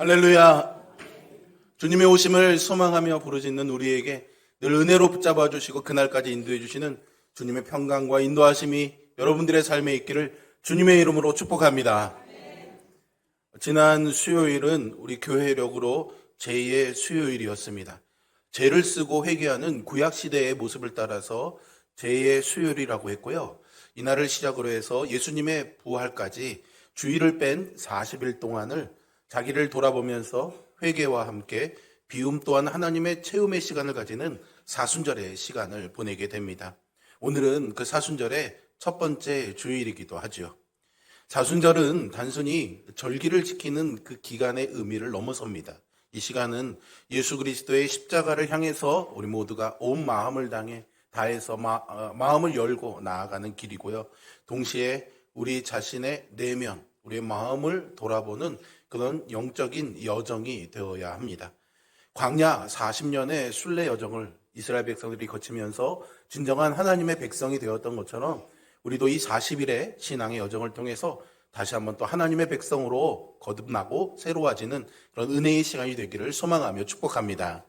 할렐루야. 주님의 오심을 소망하며 부르짖는 우리에게 늘 은혜로 붙잡아 주시고 그날까지 인도해 주시는 주님의 평강과 인도하심이 여러분들의 삶에 있기를 주님의 이름으로 축복합니다. 지난 수요일은 우리 교회력으로 제2의 수요일이었습니다. 죄를 쓰고 회개하는 구약시대의 모습을 따라서 제2의 수요일이라고 했고요. 이날을 시작으로 해서 예수님의 부활까지 주일을 뺀 40일 동안을 자기를 돌아보면서 회개와 함께 비움 또한 하나님의 체험의 시간을 가지는 사순절의 시간을 보내게 됩니다. 오늘은 그 사순절의 첫 번째 주일이기도 하죠. 사순절은 단순히 절기를 지키는 그 기간의 의미를 넘어섭니다. 이 시간은 예수 그리스도의 십자가를 향해서 우리 모두가 온 마음을 다해서 마음을 열고 나아가는 길이고요. 동시에 우리 자신의 내면, 우리의 마음을 돌아보는 그런 영적인 여정이 되어야 합니다. 광야 40년의 순례 여정을 이스라엘 백성들이 거치면서 진정한 하나님의 백성이 되었던 것처럼 우리도 이 40일의 신앙의 여정을 통해서 다시 한번 또 하나님의 백성으로 거듭나고 새로워지는 그런 은혜의 시간이 되기를 소망하며 축복합니다.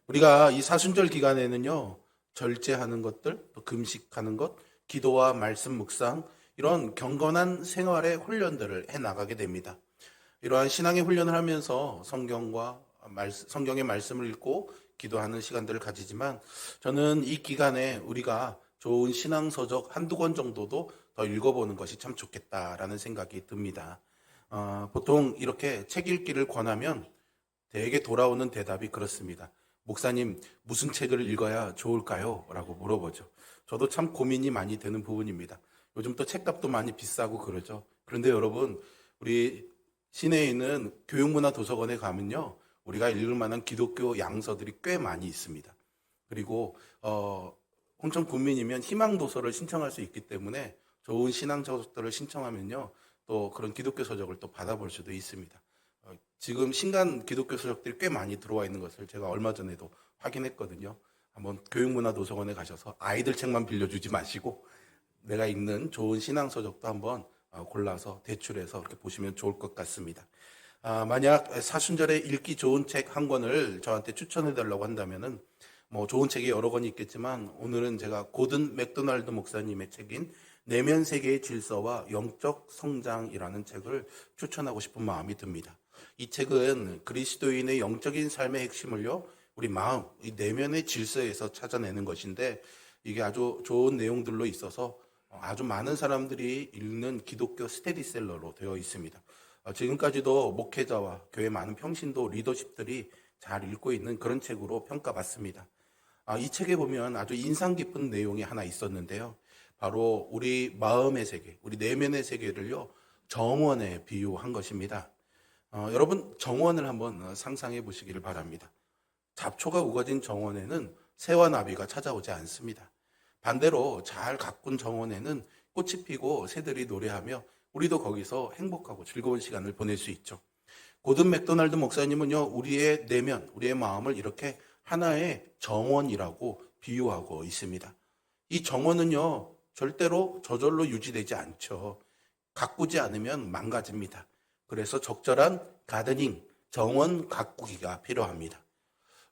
우리가 이 사순절 기간에는요, 절제하는 것들, 또 금식하는 것, 기도와 말씀 묵상, 이런 경건한 생활의 훈련들을 해나가게 됩니다. 이러한 신앙의 훈련을 하면서 성경의 말씀을 읽고 기도하는 시간들을 가지지만 저는 이 기간에 우리가 좋은 신앙서적 한두 권 정도도 더 읽어보는 것이 참 좋겠다라는 생각이 듭니다. 보통 이렇게 책 읽기를 권하면 대개 돌아오는 대답이 그렇습니다. 목사님, 무슨 책을 읽어야 좋을까요? 라고 물어보죠. 저도 참 고민이 많이 되는 부분입니다. 요즘 또 책값도 많이 비싸고 그러죠. 그런데 여러분, 우리 시내에 있는 교육문화도서관에 가면요, 우리가 읽을 만한 기독교 양서들이 꽤 많이 있습니다. 그리고 홍천 군민이면 희망도서를 신청할 수 있기 때문에 좋은 신앙서적들을 신청하면요, 또 그런 기독교 서적을 또 받아볼 수도 있습니다. 지금 신간 기독교 서적들이 꽤 많이 들어와 있는 것을 제가 얼마 전에도 확인했거든요. 한번 교육문화도서관에 가셔서 아이들 책만 빌려주지 마시고 내가 읽는 좋은 신앙서적도 한번 골라서 대출해서 이렇게 보시면 좋을 것 같습니다. 만약 사순절에 읽기 좋은 책 한 권을 저한테 추천해 달라고 한다면은 좋은 책이 여러 권이 있겠지만 오늘은 제가 고든 맥도날드 목사님의 책인 내면 세계의 질서와 영적 성장이라는 책을 추천하고 싶은 마음이 듭니다. 이 책은 그리스도인의 영적인 삶의 핵심을요, 우리 마음, 이 내면의 질서에서 찾아내는 것인데 이게 아주 좋은 내용들로 있어서 아주 많은 사람들이 읽는 기독교 스테디셀러로 되어 있습니다. 지금까지도 목회자와 교회 많은 평신도 리더십들이 잘 읽고 있는 그런 책으로 평가받습니다. 이 책에 보면 아주 인상 깊은 내용이 하나 있었는데요. 바로 우리 마음의 세계, 우리 내면의 세계를요, 정원에 비유한 것입니다. 여러분, 정원을 한번 상상해 보시기를 바랍니다. 잡초가 우거진 정원에는 새와 나비가 찾아오지 않습니다. 반대로 잘 가꾼 정원에는 꽃이 피고 새들이 노래하며 우리도 거기서 행복하고 즐거운 시간을 보낼 수 있죠. 고든 맥도날드 목사님은요, 우리의 내면, 우리의 마음을 이렇게 하나의 정원이라고 비유하고 있습니다. 이 정원은요, 절대로 저절로 유지되지 않죠. 가꾸지 않으면 망가집니다. 그래서 적절한 가드닝, 정원 가꾸기가 필요합니다.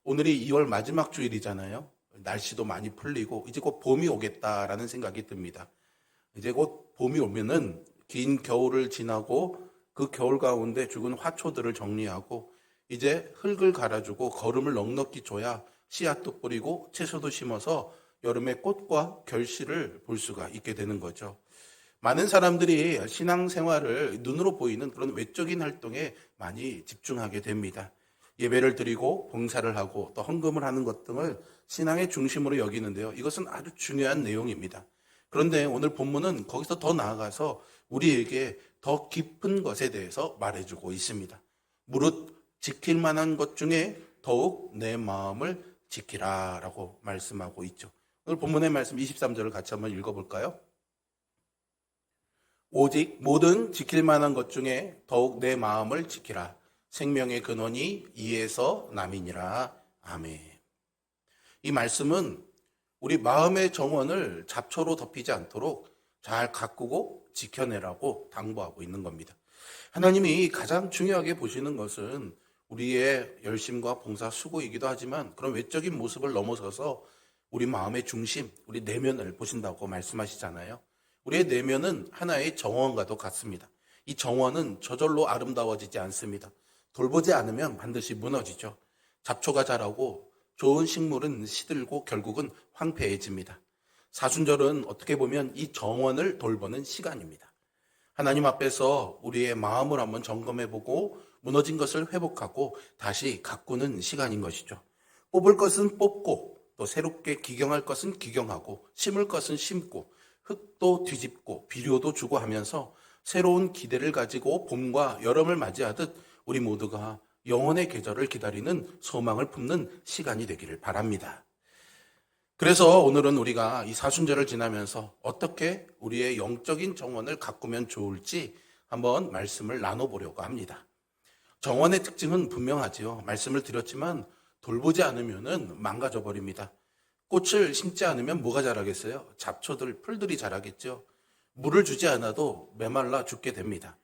오늘이 2월 마지막 주일이잖아요. 날씨도 많이 풀리고 이제 곧 봄이 오겠다라는 생각이 듭니다. 이제 곧 봄이 오면은 긴 겨울을 지나고 그 겨울 가운데 죽은 화초들을 정리하고 이제 흙을 갈아주고 거름을 넉넉히 줘야 씨앗도 뿌리고 채소도 심어서 여름에 꽃과 결실을 볼 수가 있게 되는 거죠. 많은 사람들이 신앙생활을 눈으로 보이는 그런 외적인 활동에 많이 집중하게 됩니다. 예배를 드리고 봉사를 하고 또 헌금을 하는 것 등을 신앙의 중심으로 여기는데요. 이것은 아주 중요한 내용입니다. 그런데 오늘 본문은 거기서 더 나아가서 우리에게 더 깊은 것에 대해서 말해주고 있습니다. 무릇 지킬 만한 것 중에 더욱 내 마음을 지키라 라고 말씀하고 있죠. 오늘 본문의 말씀 23절을 같이 한번 읽어볼까요? 오직 모든 지킬 만한 것 중에 더욱 내 마음을 지키라. 생명의 근원이 이에서 남이니라. 아멘. 이 말씀은 우리 마음의 정원을 잡초로 덮이지 않도록 잘 가꾸고 지켜내라고 당부하고 있는 겁니다. 하나님이 가장 중요하게 보시는 것은 우리의 열심과 봉사, 수고이기도 하지만 그런 외적인 모습을 넘어서서 우리 마음의 중심, 우리 내면을 보신다고 말씀하시잖아요. 우리의 내면은 하나의 정원과도 같습니다. 이 정원은 저절로 아름다워지지 않습니다. 돌보지 않으면 반드시 무너지죠. 잡초가 자라고 좋은 식물은 시들고 결국은 황폐해집니다. 사순절은 어떻게 보면 이 정원을 돌보는 시간입니다. 하나님 앞에서 우리의 마음을 한번 점검해보고 무너진 것을 회복하고 다시 가꾸는 시간인 것이죠. 뽑을 것은 뽑고 또 새롭게 기경할 것은 기경하고 심을 것은 심고 흙도 뒤집고 비료도 주고 하면서 새로운 기대를 가지고 봄과 여름을 맞이하듯 우리 모두가 영혼의 계절을 기다리는 소망을 품는 시간이 되기를 바랍니다. 그래서 오늘은 우리가 이 사순절을 지나면서 어떻게 우리의 영적인 정원을 가꾸면 좋을지 한번 말씀을 나눠보려고 합니다. 정원의 특징은 분명하지요. 말씀을 드렸지만 돌보지 않으면 망가져 버립니다. 꽃을 심지 않으면 뭐가 자라겠어요? 잡초들, 풀들이 자라겠죠. 물을 주지 않아도 메말라 죽게 됩니다.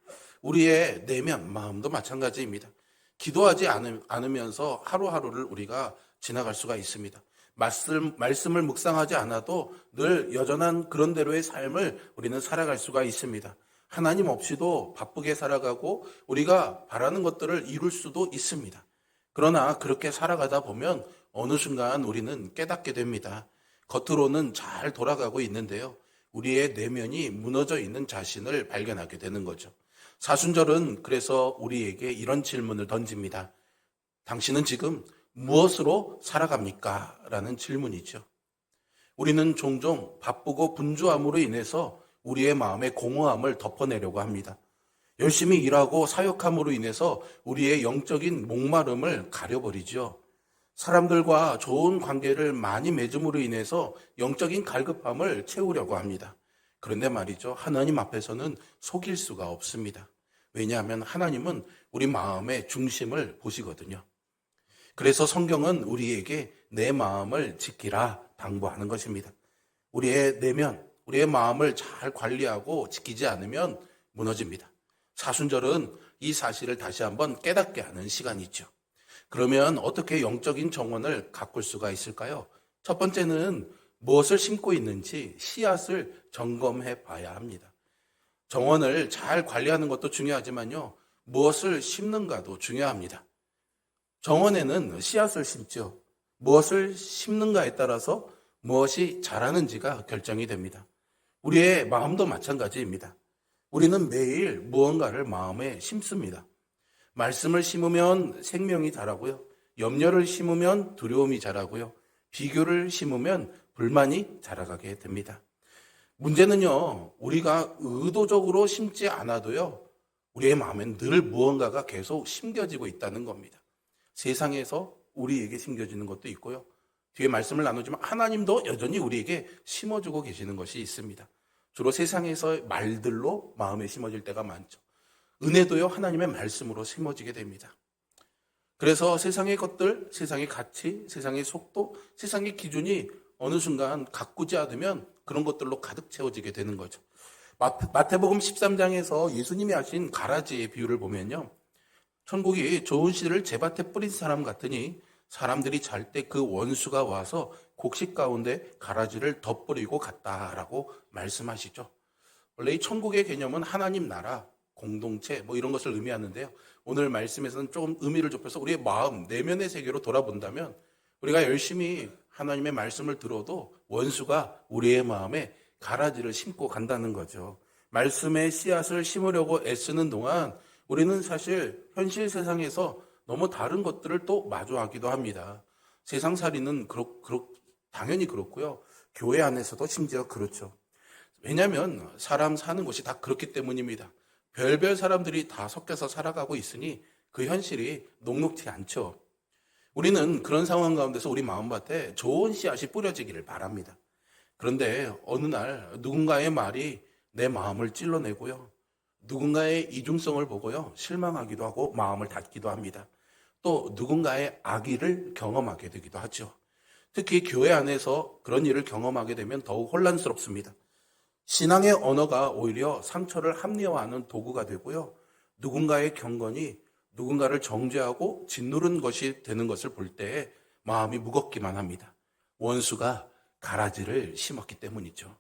우리의 내면, 마음도 마찬가지입니다. 기도하지 않으면서 하루하루를 우리가 지나갈 수가 있습니다. 말씀을 묵상하지 않아도 늘 여전한 그런 대로의 삶을 우리는 살아갈 수가 있습니다. 하나님 없이도 바쁘게 살아가고 우리가 바라는 것들을 이룰 수도 있습니다. 그러나 그렇게 살아가다 보면 어느 순간 우리는 깨닫게 됩니다. 겉으로는 잘 돌아가고 있는데요. 우리의 내면이 무너져 있는 자신을 발견하게 되는 거죠. 사순절은 그래서 우리에게 이런 질문을 던집니다. 당신은 지금 무엇으로 살아갑니까? 라는 질문이죠. 우리는 종종 바쁘고 분주함으로 인해서 우리의 마음의 공허함을 덮어내려고 합니다. 열심히 일하고 사역함으로 인해서 우리의 영적인 목마름을 가려버리죠. 사람들과 좋은 관계를 많이 맺음으로 인해서 영적인 갈급함을 채우려고 합니다. 그런데 말이죠. 하나님 앞에서는 속일 수가 없습니다. 왜냐하면 하나님은 우리 마음의 중심을 보시거든요. 그래서 성경은 우리에게 내 마음을 지키라 당부하는 것입니다. 우리의 내면, 우리의 마음을 잘 관리하고 지키지 않으면 무너집니다. 사순절은 이 사실을 다시 한번 깨닫게 하는 시간이죠. 그러면 어떻게 영적인 정원을 가꿀 수가 있을까요? 첫 번째는 무엇을 심고 있는지 씨앗을 점검해 봐야 합니다. 정원을 잘 관리하는 것도 중요하지만요, 무엇을 심는가도 중요합니다. 정원에는 씨앗을 심죠. 무엇을 심는가에 따라서 무엇이 자라는지가 결정이 됩니다. 우리의 마음도 마찬가지입니다. 우리는 매일 무언가를 마음에 심습니다. 말씀을 심으면 생명이 자라고요. 염려를 심으면 두려움이 자라고요. 비교를 심으면 불만이 자라가게 됩니다. 문제는요, 우리가 의도적으로 심지 않아도요, 우리의 마음엔 늘 무언가가 계속 심겨지고 있다는 겁니다. 세상에서 우리에게 심겨지는 것도 있고요. 뒤에 말씀을 나누지만 하나님도 여전히 우리에게 심어주고 계시는 것이 있습니다. 주로 세상에서의 말들로 마음에 심어질 때가 많죠. 은혜도요, 하나님의 말씀으로 심어지게 됩니다. 그래서 세상의 것들, 세상의 가치, 세상의 속도, 세상의 기준이 어느 순간 가꾸지 않으면 그런 것들로 가득 채워지게 되는 거죠. 마태복음 13장에서 예수님이 하신 가라지의 비유를 보면요, 천국이 좋은 씨를 제밭에 뿌린 사람 같으니 사람들이 잘 때 그 원수가 와서 곡식 가운데 가라지를 덧뿌리고 갔다라고 말씀하시죠. 원래 이 천국의 개념은 하나님 나라, 공동체 뭐 이런 것을 의미하는데요. 오늘 말씀에서는 조금 의미를 좁혀서 우리의 마음, 내면의 세계로 돌아본다면 우리가 열심히 하나님의 말씀을 들어도 원수가 우리의 마음에 가라지를 심고 간다는 거죠. 말씀의 씨앗을 심으려고 애쓰는 동안 우리는 사실 현실 세상에서 너무 다른 것들을 또 마주하기도 합니다. 세상살이는 당연히 그렇고요. 교회 안에서도 심지어 그렇죠. 왜냐하면 사람 사는 곳이 다 그렇기 때문입니다. 별별 사람들이 다 섞여서 살아가고 있으니 그 현실이 녹록지 않죠. 우리는 그런 상황 가운데서 우리 마음밭에 좋은 씨앗이 뿌려지기를 바랍니다. 그런데 어느 날 누군가의 말이 내 마음을 찔러내고요. 누군가의 이중성을 보고요, 실망하기도 하고 마음을 닫기도 합니다. 또 누군가의 악의를 경험하게 되기도 하죠. 특히 교회 안에서 그런 일을 경험하게 되면 더욱 혼란스럽습니다. 신앙의 언어가 오히려 상처를 합리화하는 도구가 되고요, 누군가의 경건이 누군가를 정죄하고 짓누른 것이 되는 것을 볼 때 마음이 무겁기만 합니다. 원수가 가라지를 심었기 때문이죠.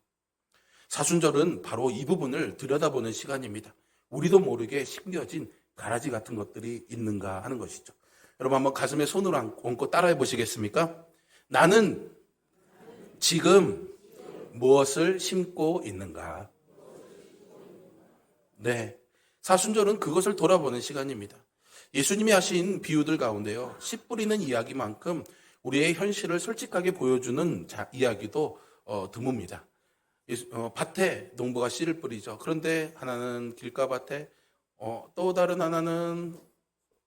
사순절은 바로 이 부분을 들여다보는 시간입니다. 우리도 모르게 심겨진 가라지 같은 것들이 있는가 하는 것이죠. 여러분 한번 가슴에 손을 얹고 따라해 보시겠습니까? 나는 지금 무엇을 심고 있는가? 네. 사순절은 그것을 돌아보는 시간입니다. 예수님이 하신 비유들 가운데요, 씨 뿌리는 이야기만큼 우리의 현실을 솔직하게 보여주는 이야기도 드뭅니다. 밭에 농부가 씨를 뿌리죠. 그런데 하나는 길가밭에, 또 다른 하나는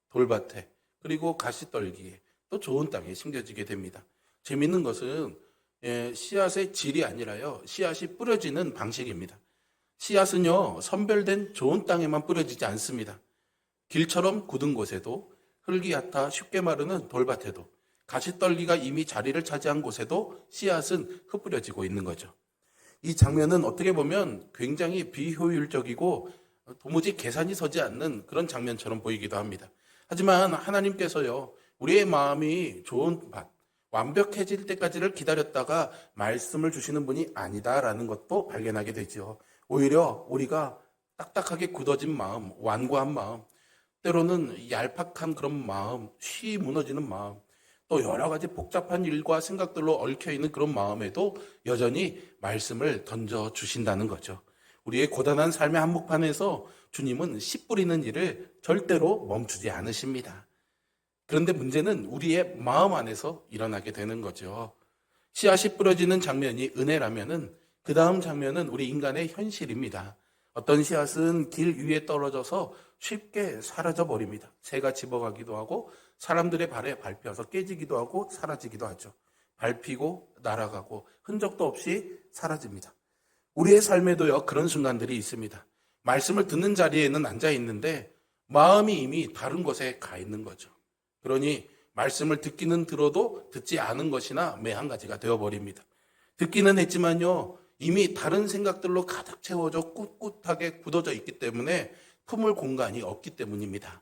돌밭에, 그리고 가시떨기에, 또 좋은 땅에 심겨지게 됩니다. 재밌는 것은 씨앗의 질이 아니라요, 씨앗이 뿌려지는 방식입니다. 씨앗은요, 선별된 좋은 땅에만 뿌려지지 않습니다. 길처럼 굳은 곳에도, 흙이 얕아 쉽게 마르는 돌밭에도, 가시떨기가 이미 자리를 차지한 곳에도 씨앗은 흩뿌려지고 있는 거죠. 이 장면은 어떻게 보면 굉장히 비효율적이고 도무지 계산이 서지 않는 그런 장면처럼 보이기도 합니다. 하지만 하나님께서요, 우리의 마음이 좋은 밭, 완벽해질 때까지를 기다렸다가 말씀을 주시는 분이 아니다라는 것도 발견하게 되죠. 오히려 우리가 딱딱하게 굳어진 마음, 완고한 마음, 때로는 얄팍한 그런 마음, 쉬 무너지는 마음, 또 여러 가지 복잡한 일과 생각들로 얽혀있는 그런 마음에도 여전히 말씀을 던져주신다는 거죠. 우리의 고단한 삶의 한복판에서 주님은 씨 뿌리는 일을 절대로 멈추지 않으십니다. 그런데 문제는 우리의 마음 안에서 일어나게 되는 거죠. 씨앗이 뿌려지는 장면이 은혜라면은 그 다음 장면은 우리 인간의 현실입니다. 어떤 씨앗은 길 위에 떨어져서 쉽게 사라져 버립니다. 새가 집어가기도 하고 사람들의 발에 밟혀서 깨지기도 하고 사라지기도 하죠. 밟히고 날아가고 흔적도 없이 사라집니다. 우리의 삶에도요, 그런 순간들이 있습니다. 말씀을 듣는 자리에는 앉아 있는데 마음이 이미 다른 곳에 가 있는 거죠. 그러니 말씀을 듣기는 들어도 듣지 않은 것이나 매한 가지가 되어버립니다. 듣기는 했지만요, 이미 다른 생각들로 가득 채워져 꿋꿋하게 굳어져 있기 때문에 품을 공간이 없기 때문입니다.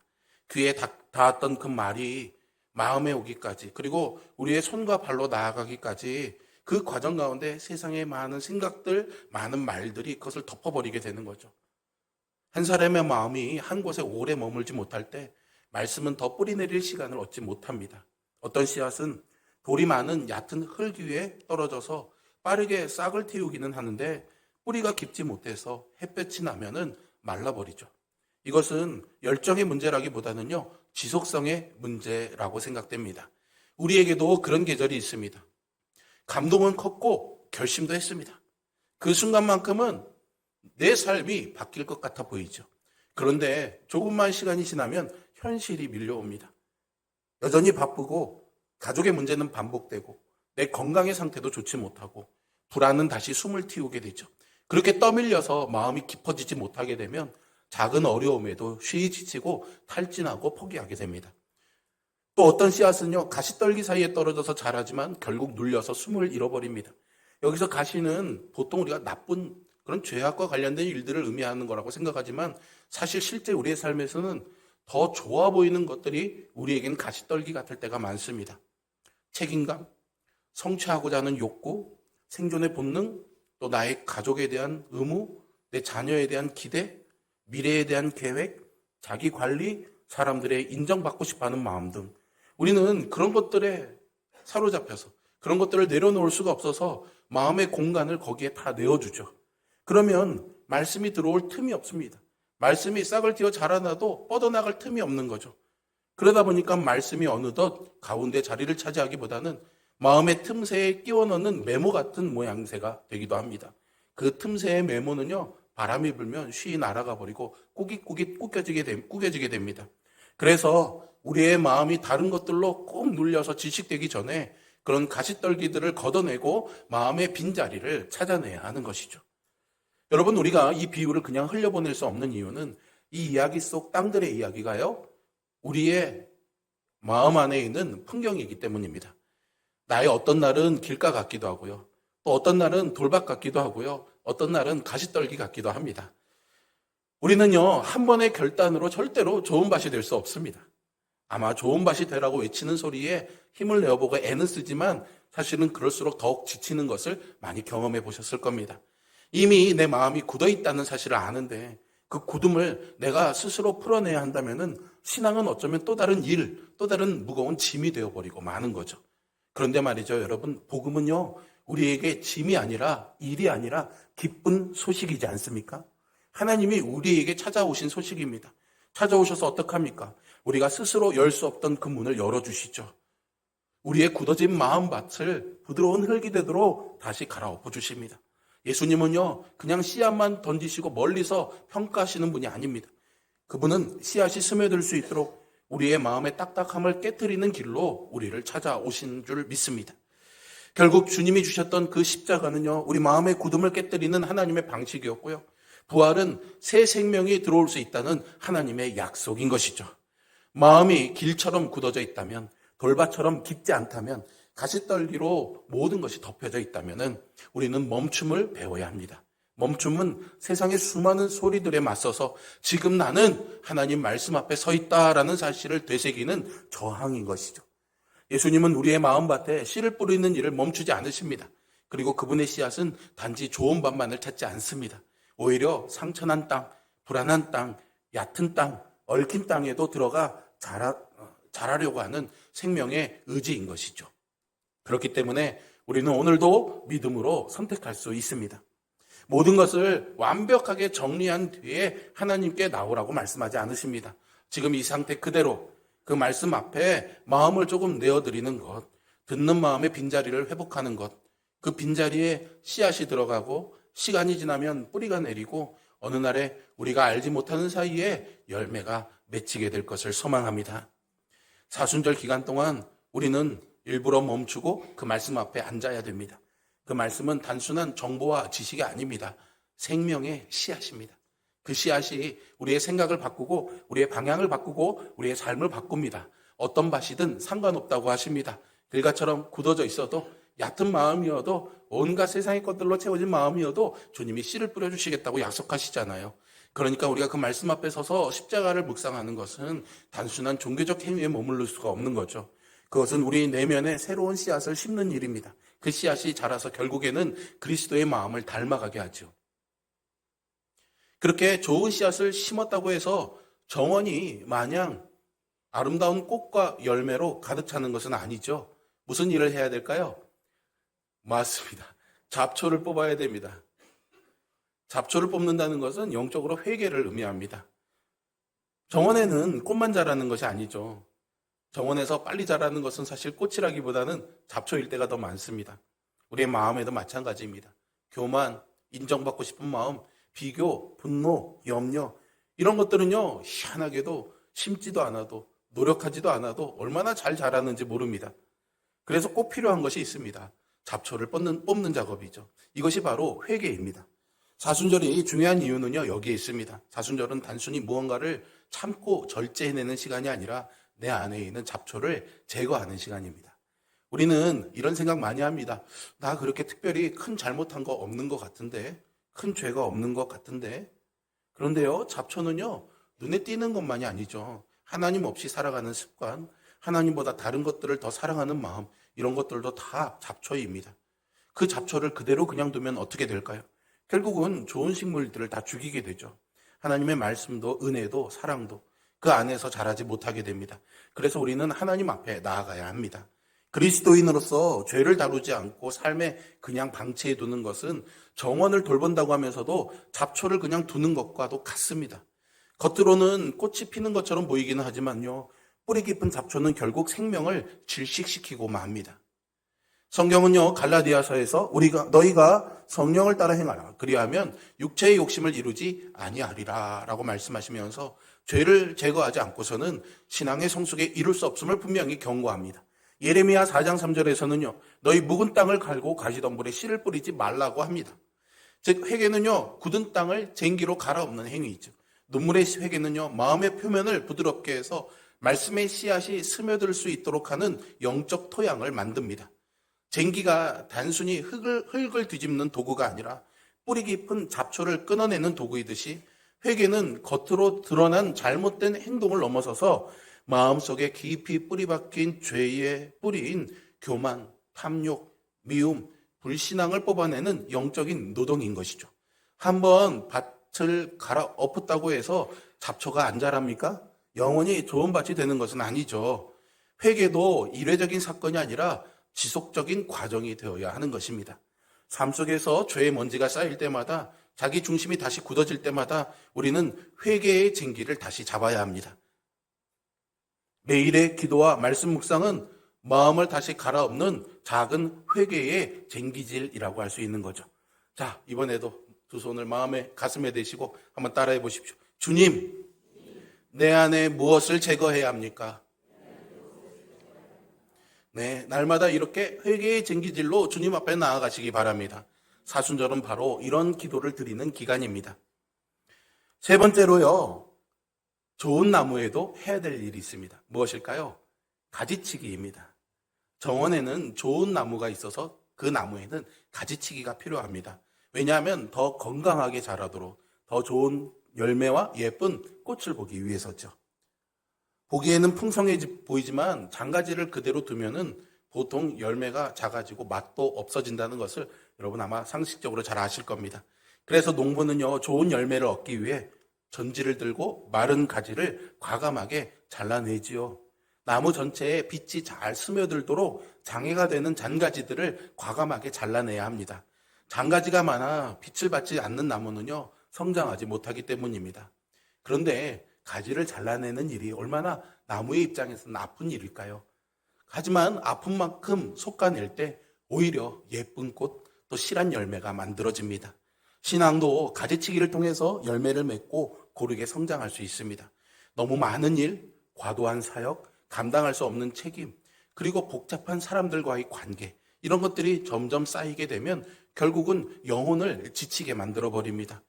귀에 닿았던 그 말이 마음에 오기까지, 그리고 우리의 손과 발로 나아가기까지 그 과정 가운데 세상의 많은 생각들, 많은 말들이 그것을 덮어버리게 되는 거죠. 한 사람의 마음이 한 곳에 오래 머물지 못할 때 말씀은 더 뿌리내릴 시간을 얻지 못합니다. 어떤 씨앗은 돌이 많은 얕은 흙 위에 떨어져서 빠르게 싹을 틔우기는 하는데 뿌리가 깊지 못해서 햇볕이 나면은 말라버리죠. 이것은 열정의 문제라기보다는요, 지속성의 문제라고 생각됩니다. 우리에게도 그런 계절이 있습니다. 감동은 컸고 결심도 했습니다. 그 순간만큼은 내 삶이 바뀔 것 같아 보이죠. 그런데 조금만 시간이 지나면 현실이 밀려옵니다. 여전히 바쁘고 가족의 문제는 반복되고 내 건강의 상태도 좋지 못하고 불안은 다시 숨을 틔우게 되죠. 그렇게 떠밀려서 마음이 깊어지지 못하게 되면 작은 어려움에도 쉬이 지치고 탈진하고 포기하게 됩니다. 또 어떤 씨앗은요, 가시떨기 사이에 떨어져서 자라지만 결국 눌려서 숨을 잃어버립니다. 여기서 가시는 보통 우리가 나쁜 그런 죄악과 관련된 일들을 의미하는 거라고 생각하지만 사실 실제 우리의 삶에서는 더 좋아 보이는 것들이 우리에겐 가시떨기 같을 때가 많습니다. 책임감, 성취하고자 하는 욕구, 생존의 본능, 또 나의 가족에 대한 의무, 내 자녀에 대한 기대, 미래에 대한 계획, 자기 관리, 사람들의 인정받고 싶어하는 마음 등 우리는 그런 것들에 사로잡혀서 그런 것들을 내려놓을 수가 없어서 마음의 공간을 거기에 다 내어주죠. 그러면 말씀이 들어올 틈이 없습니다. 말씀이 싹을 틔워 자라나도 뻗어나갈 틈이 없는 거죠. 그러다 보니까 말씀이 어느덧 가운데 자리를 차지하기보다는 마음의 틈새에 끼워 넣는 메모 같은 모양새가 되기도 합니다. 그 틈새의 메모는요, 바람이 불면 쉬이 날아가 버리고 꾸깃꾸깃 꾸겨지게 됩니다. 그래서 우리의 마음이 다른 것들로 꼭 눌려서 질식되기 전에 그런 가시떨기들을 걷어내고 마음의 빈자리를 찾아내야 하는 것이죠. 여러분, 우리가 이 비유를 그냥 흘려보낼 수 없는 이유는 이 이야기 속 땅들의 이야기가요, 우리의 마음 안에 있는 풍경이기 때문입니다. 나의 어떤 날은 길가 같기도 하고요. 또 어떤 날은 돌밭 같기도 하고요. 어떤 날은 가시떨기 같기도 합니다. 우리는요, 한 번의 결단으로 절대로 좋은 밭이 될 수 없습니다. 아마 좋은 밭이 되라고 외치는 소리에 힘을 내어보고 애는 쓰지만 사실은 그럴수록 더욱 지치는 것을 많이 경험해 보셨을 겁니다. 이미 내 마음이 굳어 있다는 사실을 아는데 그 굳음을 내가 스스로 풀어내야 한다면은 신앙은 어쩌면 또 다른 일, 또 다른 무거운 짐이 되어버리고 마는 거죠. 그런데 말이죠, 여러분, 복음은요, 우리에게 짐이 아니라 일이 아니라 기쁜 소식이지 않습니까? 하나님이 우리에게 찾아오신 소식입니다. 찾아오셔서 어떡합니까? 우리가 스스로 열 수 없던 그 문을 열어주시죠. 우리의 굳어진 마음밭을 부드러운 흙이 되도록 다시 갈아엎어 주십니다. 예수님은요, 그냥 씨앗만 던지시고 멀리서 평가하시는 분이 아닙니다. 그분은 씨앗이 스며들 수 있도록 우리의 마음의 딱딱함을 깨트리는 길로 우리를 찾아오신 줄 믿습니다. 결국 주님이 주셨던 그 십자가는요, 우리 마음의 굳음을 깨트리는 하나님의 방식이었고요. 부활은 새 생명이 들어올 수 있다는 하나님의 약속인 것이죠. 마음이 길처럼 굳어져 있다면, 돌밭처럼 깊지 않다면, 가시떨기로 모든 것이 덮여져 있다면 우리는 멈춤을 배워야 합니다. 멈춤은 세상의 수많은 소리들에 맞서서 지금 나는 하나님 말씀 앞에 서 있다라는 사실을 되새기는 저항인 것이죠. 예수님은 우리의 마음밭에 씨를 뿌리는 일을 멈추지 않으십니다. 그리고 그분의 씨앗은 단지 좋은 밭만을 찾지 않습니다. 오히려 상처난 땅, 불안한 땅, 얕은 땅, 얽힌 땅에도 들어가 자라려고 하는 생명의 의지인 것이죠. 그렇기 때문에 우리는 오늘도 믿음으로 선택할 수 있습니다. 모든 것을 완벽하게 정리한 뒤에 하나님께 나오라고 말씀하지 않으십니다. 지금 이 상태 그대로 그 말씀 앞에 마음을 조금 내어드리는 것, 듣는 마음의 빈자리를 회복하는 것, 그 빈자리에 씨앗이 들어가고 시간이 지나면 뿌리가 내리고 어느 날에 우리가 알지 못하는 사이에 열매가 맺히게 될 것을 소망합니다. 사순절 기간 동안 우리는 일부러 멈추고 그 말씀 앞에 앉아야 됩니다. 그 말씀은 단순한 정보와 지식이 아닙니다. 생명의 씨앗입니다. 그 씨앗이 우리의 생각을 바꾸고 우리의 방향을 바꾸고 우리의 삶을 바꿉니다. 어떤 밭이든 상관없다고 하십니다. 들가처럼 굳어져 있어도 얕은 마음이어도 온갖 세상의 것들로 채워진 마음이어도 주님이 씨를 뿌려주시겠다고 약속하시잖아요. 그러니까 우리가 그 말씀 앞에 서서 십자가를 묵상하는 것은 단순한 종교적 행위에 머무를 수가 없는 거죠. 그것은 우리 내면에 새로운 씨앗을 심는 일입니다. 그 씨앗이 자라서 결국에는 그리스도의 마음을 닮아가게 하죠. 그렇게 좋은 씨앗을 심었다고 해서 정원이 마냥 아름다운 꽃과 열매로 가득 차는 것은 아니죠. 무슨 일을 해야 될까요? 맞습니다. 잡초를 뽑아야 됩니다. 잡초를 뽑는다는 것은 영적으로 회개를 의미합니다. 정원에는 꽃만 자라는 것이 아니죠. 정원에서 빨리 자라는 것은 사실 꽃이라기보다는 잡초일 때가 더 많습니다. 우리의 마음에도 마찬가지입니다. 교만, 인정받고 싶은 마음, 비교, 분노, 염려 이런 것들은요 희한하게도 심지도 않아도 노력하지도 않아도 얼마나 잘 자라는지 모릅니다. 그래서 꼭 필요한 것이 있습니다. 잡초를 뽑는 작업이죠. 이것이 바로 회개입니다. 사순절이 중요한 이유는요 여기에 있습니다. 사순절은 단순히 무언가를 참고 절제해내는 시간이 아니라 내 안에 있는 잡초를 제거하는 시간입니다. 우리는 이런 생각 많이 합니다. 나 그렇게 특별히 큰 잘못한 거 없는 것 같은데, 큰 죄가 없는 것 같은데. 그런데요, 잡초는요, 눈에 띄는 것만이 아니죠. 하나님 없이 살아가는 습관, 하나님보다 다른 것들을 더 사랑하는 마음, 이런 것들도 다 잡초입니다. 그 잡초를 그대로 그냥 두면 어떻게 될까요? 결국은 좋은 식물들을 다 죽이게 되죠. 하나님의 말씀도, 은혜도, 사랑도 그 안에서 자라지 못하게 됩니다. 그래서 우리는 하나님 앞에 나아가야 합니다. 그리스도인으로서 죄를 다루지 않고 삶에 그냥 방치해 두는 것은 정원을 돌본다고 하면서도 잡초를 그냥 두는 것과도 같습니다. 겉으로는 꽃이 피는 것처럼 보이기는 하지만요, 뿌리 깊은 잡초는 결국 생명을 질식시키고 맙니다. 성경은요, 갈라디아서에서 너희가 성령을 따라 행하라. 그리하면 육체의 욕심을 이루지 아니하리라 라고 말씀하시면서 죄를 제거하지 않고서는 신앙의 성숙에 이룰 수 없음을 분명히 경고합니다. 예레미야 4장 3절에서는요, 너희 묵은 땅을 갈고 가시덤불에 씨를 뿌리지 말라고 합니다. 즉 회개는요, 굳은 땅을 쟁기로 갈아엎는 행위이죠. 눈물의 회개는요, 마음의 표면을 부드럽게 해서 말씀의 씨앗이 스며들 수 있도록 하는 영적 토양을 만듭니다. 쟁기가 단순히 흙을 뒤집는 도구가 아니라 뿌리 깊은 잡초를 끊어내는 도구이듯이 회개는 겉으로 드러난 잘못된 행동을 넘어서서 마음속에 깊이 뿌리 박힌 죄의 뿌리인 교만, 탐욕, 미움, 불신앙을 뽑아내는 영적인 노동인 것이죠. 한번 밭을 갈아엎었다고 해서 잡초가 안 자랍니까? 영원히 좋은 밭이 되는 것은 아니죠. 회개도 일회적인 사건이 아니라 지속적인 과정이 되어야 하는 것입니다. 삶 속에서 죄의 먼지가 쌓일 때마다, 자기 중심이 다시 굳어질 때마다 우리는 회개의 쟁기를 다시 잡아야 합니다. 매일의 기도와 말씀 묵상은 마음을 다시 갈아엎는 작은 회개의 쟁기질이라고 할 수 있는 거죠. 자, 이번에도 두 손을 마음에 가슴에 대시고 한번 따라해 보십시오. 주님, 내 안에 무엇을 제거해야 합니까? 네, 날마다 이렇게 회개의 쟁기질로 주님 앞에 나아가시기 바랍니다. 사순절은 바로 이런 기도를 드리는 기간입니다. 세 번째로요, 좋은 나무에도 해야 될 일이 있습니다. 무엇일까요? 가지치기입니다. 정원에는 좋은 나무가 있어서 그 나무에는 가지치기가 필요합니다. 왜냐하면 더 건강하게 자라도록, 더 좋은 열매와 예쁜 꽃을 보기 위해서죠. 보기에는 풍성해 보이지만 장가지를 그대로 두면은 보통 열매가 작아지고 맛도 없어진다는 것을 여러분 아마 상식적으로 잘 아실 겁니다. 그래서 농부는요, 좋은 열매를 얻기 위해 전지를 들고 마른 가지를 과감하게 잘라내지요. 나무 전체에 빛이 잘 스며들도록 장애가 되는 잔가지들을 과감하게 잘라내야 합니다. 잔가지가 많아 빛을 받지 않는 나무는요, 성장하지 못하기 때문입니다. 그런데 가지를 잘라내는 일이 얼마나 나무의 입장에서는 아픈 일일까요? 하지만 아픈 만큼 솎아낼 때 오히려 예쁜 꽃, 또 실한 열매가 만들어집니다. 신앙도 가지치기를 통해서 열매를 맺고 고르게 성장할 수 있습니다. 너무 많은 일, 과도한 사역, 감당할 수 없는 책임, 그리고 복잡한 사람들과의 관계, 이런 것들이 점점 쌓이게 되면 결국은 영혼을 지치게 만들어버립니다.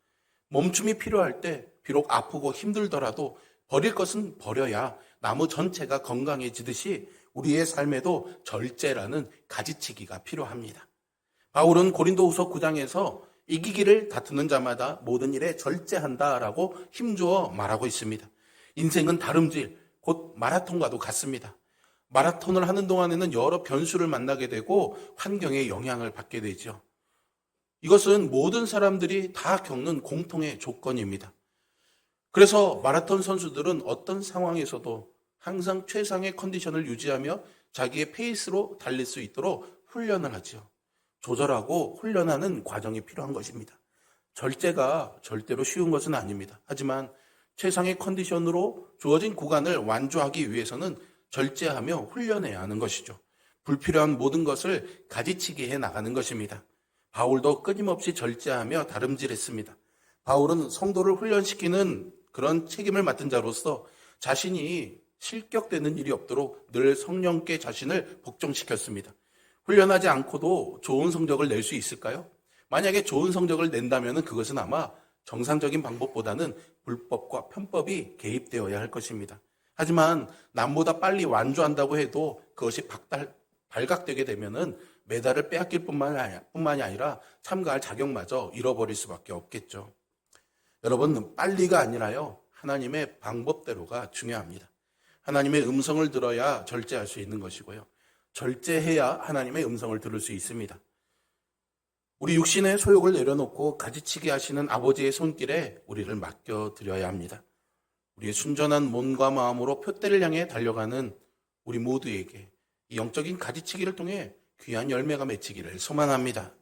멈춤이 필요할 때 비록 아프고 힘들더라도 버릴 것은 버려야 나무 전체가 건강해지듯이 우리의 삶에도 절제라는 가지치기가 필요합니다. 바울은 고린도후서 9장에서 이기기를 다투는 자마다 모든 일에 절제한다라고 힘주어 말하고 있습니다. 인생은 다름질, 곧 마라톤과도 같습니다. 마라톤을 하는 동안에는 여러 변수를 만나게 되고 환경의 영향을 받게 되죠. 이것은 모든 사람들이 다 겪는 공통의 조건입니다. 그래서 마라톤 선수들은 어떤 상황에서도 항상 최상의 컨디션을 유지하며 자기의 페이스로 달릴 수 있도록 훈련을 하죠. 조절하고 훈련하는 과정이 필요한 것입니다. 절제가 절대로 쉬운 것은 아닙니다. 하지만 최상의 컨디션으로 주어진 구간을 완주하기 위해서는 절제하며 훈련해야 하는 것이죠. 불필요한 모든 것을 가지치기 해 나가는 것입니다. 바울도 끊임없이 절제하며 다름질했습니다. 바울은 성도를 훈련시키는 그런 책임을 맡은 자로서 자신이 실격되는 일이 없도록 늘 성령께 자신을 복종시켰습니다. 훈련하지 않고도 좋은 성적을 낼 수 있을까요? 만약에 좋은 성적을 낸다면 그것은 아마 정상적인 방법보다는 불법과 편법이 개입되어야 할 것입니다. 하지만 남보다 빨리 완주한다고 해도 그것이 발각되게 되면은 메달을 빼앗길 뿐만이 아니라 참가할 자격마저 잃어버릴 수밖에 없겠죠. 여러분, 빨리가 아니라요, 하나님의 방법대로가 중요합니다. 하나님의 음성을 들어야 절제할 수 있는 것이고요. 절제해야 하나님의 음성을 들을 수 있습니다. 우리 육신의 소욕을 내려놓고 가지치기 하시는 아버지의 손길에 우리를 맡겨드려야 합니다. 우리의 순전한 몸과 마음으로 표대를 향해 달려가는 우리 모두에게 이 영적인 가지치기를 통해 귀한 열매가 맺히기를 소망합니다.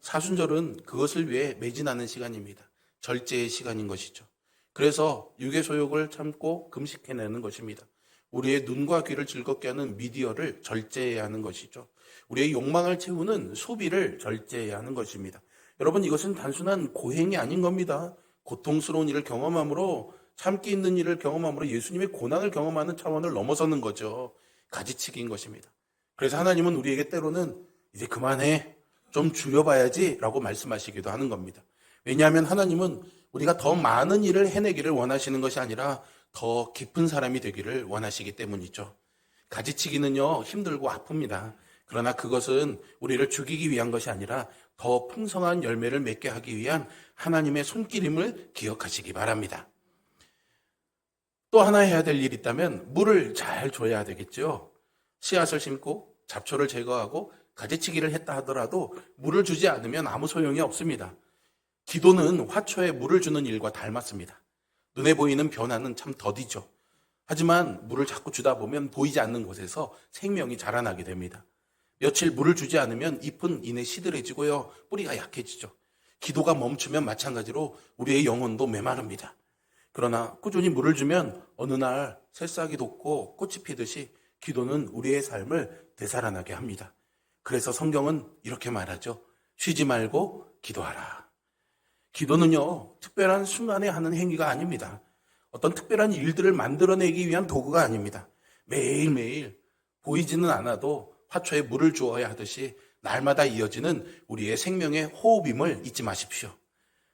사순절은 그것을 위해 매진하는 시간입니다. 절제의 시간인 것이죠. 그래서 육의 소욕을 참고 금식해내는 것입니다. 우리의 눈과 귀를 즐겁게 하는 미디어를 절제해야 하는 것이죠. 우리의 욕망을 채우는 소비를 절제해야 하는 것입니다. 여러분, 이것은 단순한 고행이 아닌 겁니다. 고통스러운 일을 경험함으로, 참기 있는 일을 경험함으로 예수님의 고난을 경험하는 차원을 넘어서는 거죠. 가지치기인 것입니다. 그래서 하나님은 우리에게 때로는 이제 그만해, 좀 줄여봐야지 라고 말씀하시기도 하는 겁니다. 왜냐하면 하나님은 우리가 더 많은 일을 해내기를 원하시는 것이 아니라 더 깊은 사람이 되기를 원하시기 때문이죠. 가지치기는요, 힘들고 아픕니다. 그러나 그것은 우리를 죽이기 위한 것이 아니라 더 풍성한 열매를 맺게 하기 위한 하나님의 손길임을 기억하시기 바랍니다. 또 하나 해야 될 일이 있다면 물을 잘 줘야 되겠죠. 씨앗을 심고 잡초를 제거하고 가지치기를 했다 하더라도 물을 주지 않으면 아무 소용이 없습니다. 기도는 화초에 물을 주는 일과 닮았습니다. 눈에 보이는 변화는 참 더디죠. 하지만 물을 자꾸 주다 보면 보이지 않는 곳에서 생명이 자라나게 됩니다. 며칠 물을 주지 않으면 잎은 이내 시들해지고요. 뿌리가 약해지죠. 기도가 멈추면 마찬가지로 우리의 영혼도 메마릅니다. 그러나 꾸준히 물을 주면 어느 날 새싹이 돋고 꽃이 피듯이 기도는 우리의 삶을 되살아나게 합니다. 그래서 성경은 이렇게 말하죠. 쉬지 말고 기도하라. 기도는요, 특별한 순간에 하는 행위가 아닙니다. 어떤 특별한 일들을 만들어내기 위한 도구가 아닙니다. 매일매일 보이지는 않아도 화초에 물을 주어야 하듯이 날마다 이어지는 우리의 생명의 호흡임을 잊지 마십시오.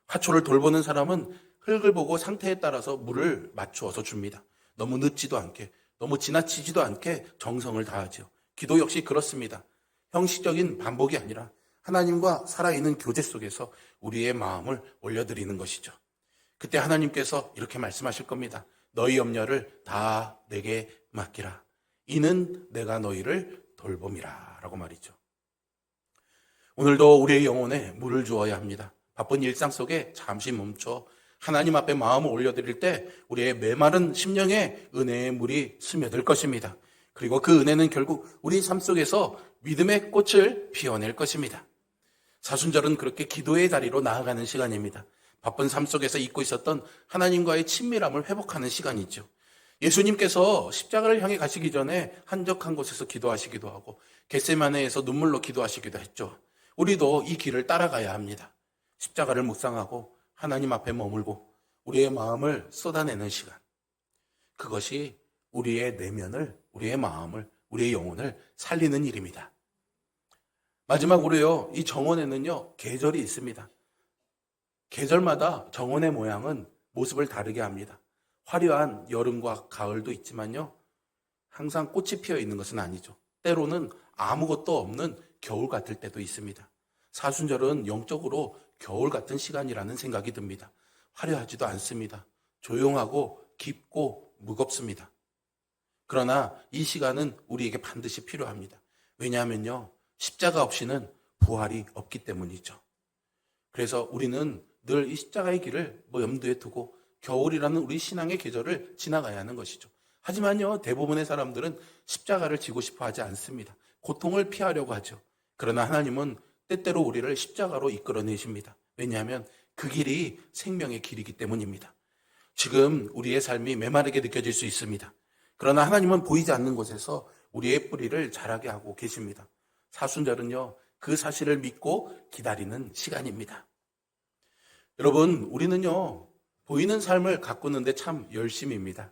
화초를 돌보는 사람은 흙을 보고 상태에 따라서 물을 맞추어서 줍니다. 너무 늦지도 않게, 너무 지나치지도 않게 정성을 다하죠. 기도 역시 그렇습니다. 형식적인 반복이 아니라 하나님과 살아있는 교제 속에서 우리의 마음을 올려드리는 것이죠. 그때 하나님께서 이렇게 말씀하실 겁니다. 너희 염려를 다 내게 맡기라. 이는 내가 너희를 돌봄이라 라고 말이죠. 오늘도 우리의 영혼에 물을 주어야 합니다. 바쁜 일상 속에 잠시 멈춰 하나님 앞에 마음을 올려드릴 때 우리의 메마른 심령에 은혜의 물이 스며들 것입니다. 그리고 그 은혜는 결국 우리 삶 속에서 믿음의 꽃을 피워낼 것입니다. 사순절은 그렇게 기도의 자리로 나아가는 시간입니다. 바쁜 삶 속에서 잊고 있었던 하나님과의 친밀함을 회복하는 시간이죠. 예수님께서 십자가를 향해 가시기 전에 한적한 곳에서 기도하시기도 하고 겟세마네에서 눈물로 기도하시기도 했죠. 우리도 이 길을 따라가야 합니다. 십자가를 묵상하고 하나님 앞에 머물고 우리의 마음을 쏟아내는 시간. 그것이 우리의 내면을, 우리의 마음을, 우리의 영혼을 살리는 일입니다. 마지막으로요, 이 정원에는요, 계절이 있습니다. 계절마다 정원의 모양은 모습을 다르게 합니다. 화려한 여름과 가을도 있지만요, 항상 꽃이 피어 있는 것은 아니죠. 때로는 아무것도 없는 겨울 같을 때도 있습니다. 사순절은 영적으로 겨울 같은 시간이라는 생각이 듭니다. 화려하지도 않습니다. 조용하고 깊고 무겁습니다. 그러나 이 시간은 우리에게 반드시 필요합니다. 왜냐하면요, 십자가 없이는 부활이 없기 때문이죠. 그래서 우리는 늘 이 십자가의 길을 염두에 두고 겨울이라는 우리 신앙의 계절을 지나가야 하는 것이죠. 하지만요, 대부분의 사람들은 십자가를 지고 싶어 하지 않습니다. 고통을 피하려고 하죠. 그러나 하나님은 때때로 우리를 십자가로 이끌어내십니다. 왜냐하면 그 길이 생명의 길이기 때문입니다. 지금 우리의 삶이 메마르게 느껴질 수 있습니다. 그러나 하나님은 보이지 않는 곳에서 우리의 뿌리를 자라게 하고 계십니다. 사순절은요, 그 사실을 믿고 기다리는 시간입니다. 여러분, 우리는요, 보이는 삶을 가꾸는데 참 열심입니다.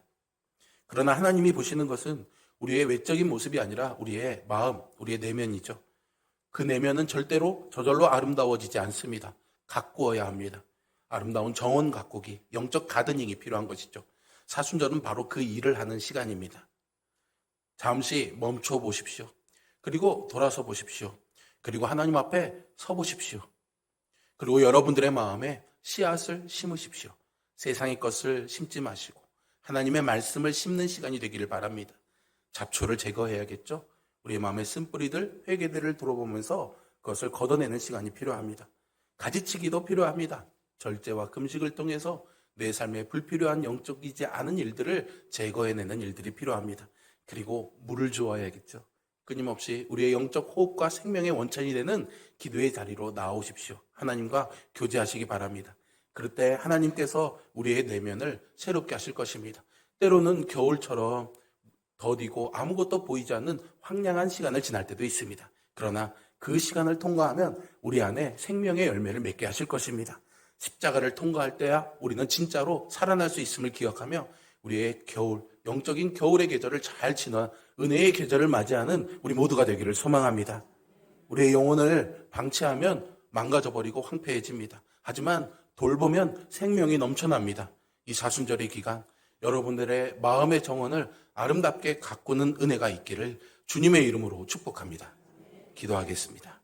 그러나 하나님이 보시는 것은 우리의 외적인 모습이 아니라 우리의 마음, 우리의 내면이죠. 그 내면은 절대로 저절로 아름다워지지 않습니다. 가꾸어야 합니다. 아름다운 정원 가꾸기, 영적 가드닝이 필요한 것이죠. 사순절은 바로 그 일을 하는 시간입니다. 잠시 멈춰 보십시오. 그리고 돌아서 보십시오. 그리고 하나님 앞에 서 보십시오. 그리고 여러분들의 마음에 씨앗을 심으십시오. 세상의 것을 심지 마시고 하나님의 말씀을 심는 시간이 되기를 바랍니다. 잡초를 제거해야겠죠. 우리의 마음의 쓴뿌리들, 회개들을 돌아보면서 그것을 걷어내는 시간이 필요합니다. 가지치기도 필요합니다. 절제와 금식을 통해서 내 삶에 불필요한 영적이지 않은 일들을 제거해내는 일들이 필요합니다. 그리고 물을 주어야겠죠. 끊임없이 우리의 영적 호흡과 생명의 원천이 되는 기도의 자리로 나오십시오. 하나님과 교제하시기 바랍니다. 그럴 때 하나님께서 우리의 내면을 새롭게 하실 것입니다. 때로는 겨울처럼 더디고 아무것도 보이지 않는 황량한 시간을 지날 때도 있습니다. 그러나 그 시간을 통과하면 우리 안에 생명의 열매를 맺게 하실 것입니다. 십자가를 통과할 때야 우리는 진짜로 살아날 수 있음을 기억하며 우리의 겨울, 영적인 겨울의 계절을 잘 지나 은혜의 계절을 맞이하는 우리 모두가 되기를 소망합니다. 우리의 영혼을 방치하면 망가져버리고 황폐해집니다. 하지만 돌보면 생명이 넘쳐납니다. 이 사순절의 기간, 여러분들의 마음의 정원을 아름답게 가꾸는 은혜가 있기를 주님의 이름으로 축복합니다. 기도하겠습니다.